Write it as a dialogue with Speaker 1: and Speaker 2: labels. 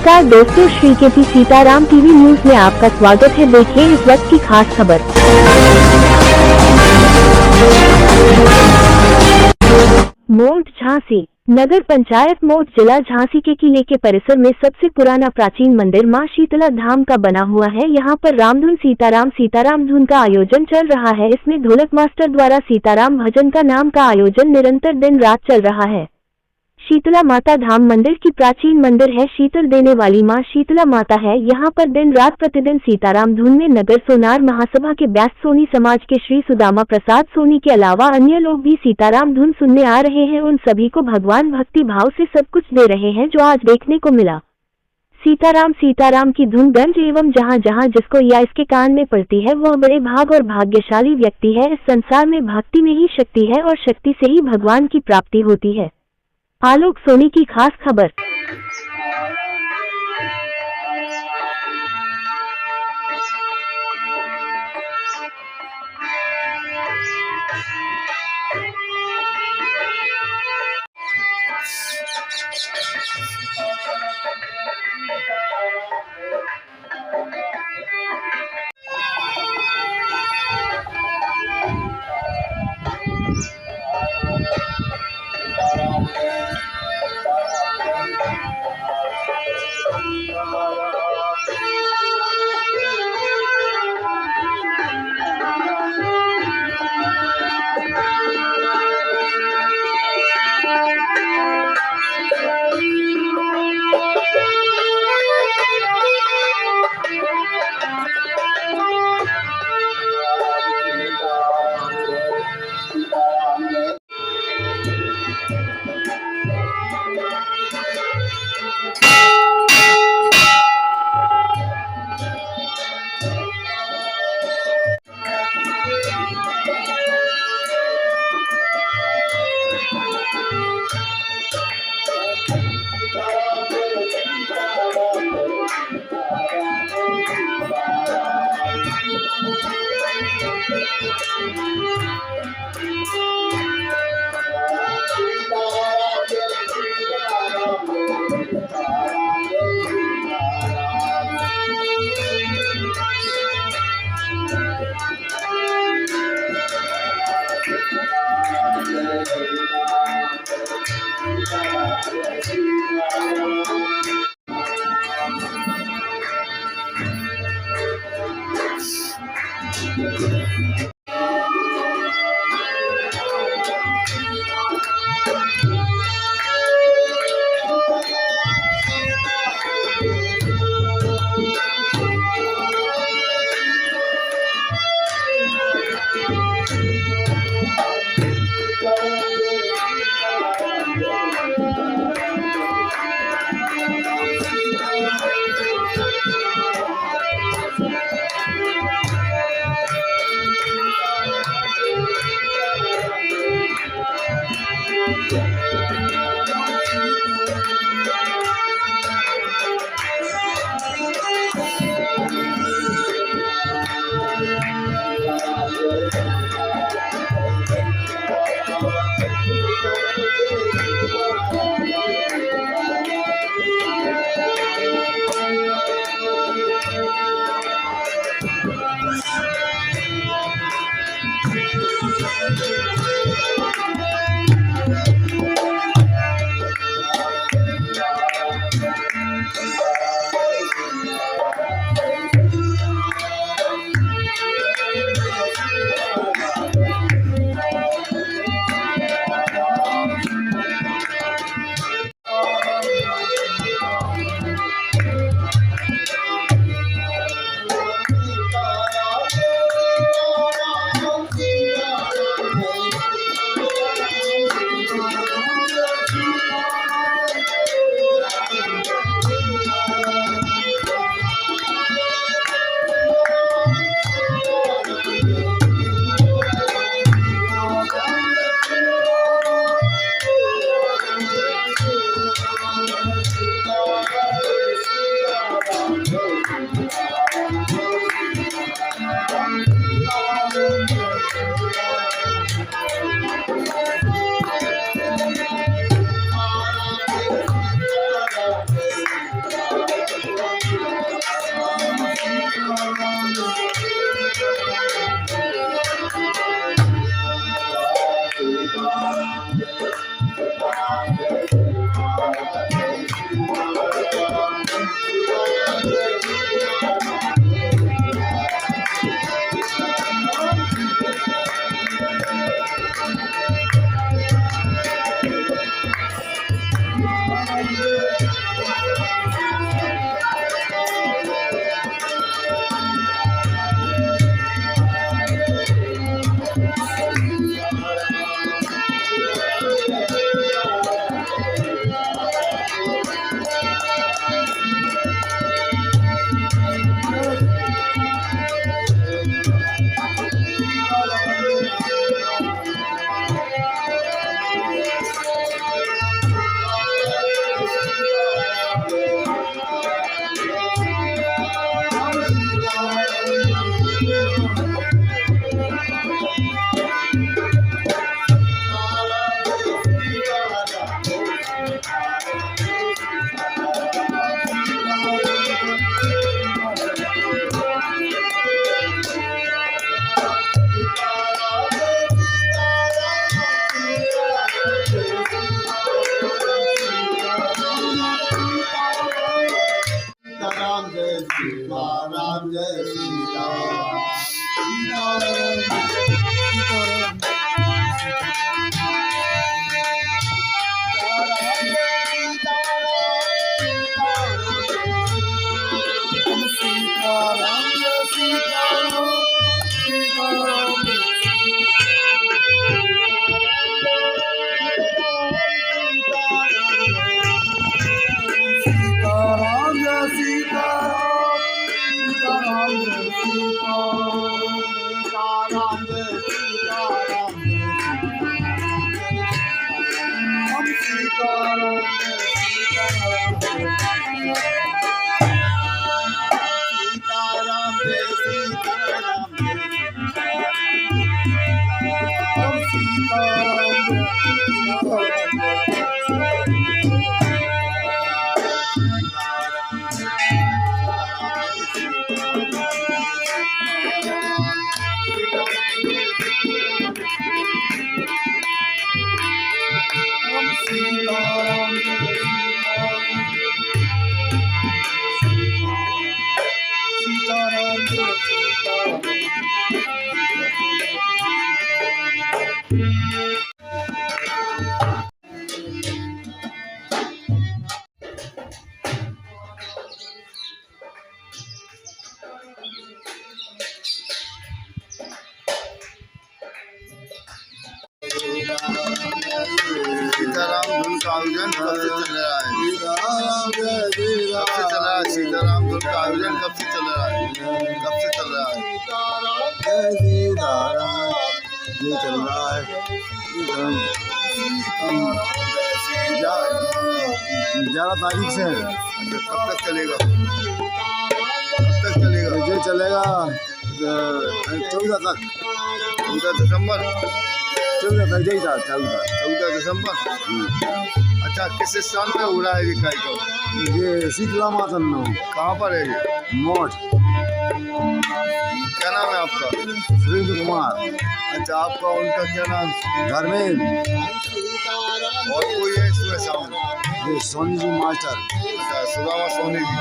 Speaker 1: नमस्कार दोस्तों, श्री कीर्ति Sitaram TV news में आपका स्वागत है। देखिए इस वक्त की खास खबर। मोट झांसी नगर पंचायत मोट जिला झांसी के किले के परिसर में सबसे पुराना प्राचीन मंदिर मां शीतला धाम का बना हुआ है। यहां पर रामधुन सीताराम धुन का आयोजन चल रहा है। इसमें ढोलक मास्टर द्वारा सीताराम भजन का नाम का आयोजन निरंतर दिन रात चल रहा है। शीतला माता धाम मंदिर की प्राचीन मंदिर है। शीतल देने वाली मां शीतला माता है। यहां पर दिन रात प्रतिदिन सीताराम धुन में नगर सोनार महासभा के व्यास सोनी समाज के श्री सुदामा प्रसाद सोनी के अलावा अन्य लोग भी सीताराम धुन सुनने आ रहे हैं। उन सभी को भगवान भक्ति भाव से सब कुछ दे रहे हैं जो आज देखने को मिला। सीताराम की धुन गंज एवं जहां जहां जिसको या इसके कान में पड़ती है वह बड़े भाग और भाग्यशाली व्यक्ति है। इस संसार में भक्ति में ही शक्ति है और शक्ति से ही भगवान की प्राप्ति होती है। आलोक सोनी की खास खबर।
Speaker 2: सीताराम धुन का आयोजन कब से चल रहा है? कब से चल रहा है? सीताराम धुन का आयोजन कब से चल रहा है? कब से चल रहा है?
Speaker 3: ये चल रहा है 11 तारीख से।
Speaker 2: अच्छा, कब तक चलेगा? कब तक चलेगा?
Speaker 3: ये चलेगा 14 तक।
Speaker 2: 14 दिसंबर।
Speaker 3: 14 तक यही था 14
Speaker 2: दिसंबर। अच्छा, किस स्थान पे हो रहा है ये कार्यक्रम?
Speaker 3: ये शीतला माता
Speaker 2: कहाँ पर है ये?
Speaker 3: मोट।
Speaker 2: क्या नाम है आपका?
Speaker 3: सुरेंद्र कुमार।
Speaker 2: अच्छा, आपका उनका क्या नाम?
Speaker 3: धर्मेंद्र।
Speaker 2: और कोई है इसमें शामिल?
Speaker 3: ये सोनी जी मास्टर।
Speaker 2: अच्छा, सुदामा सोनी जी।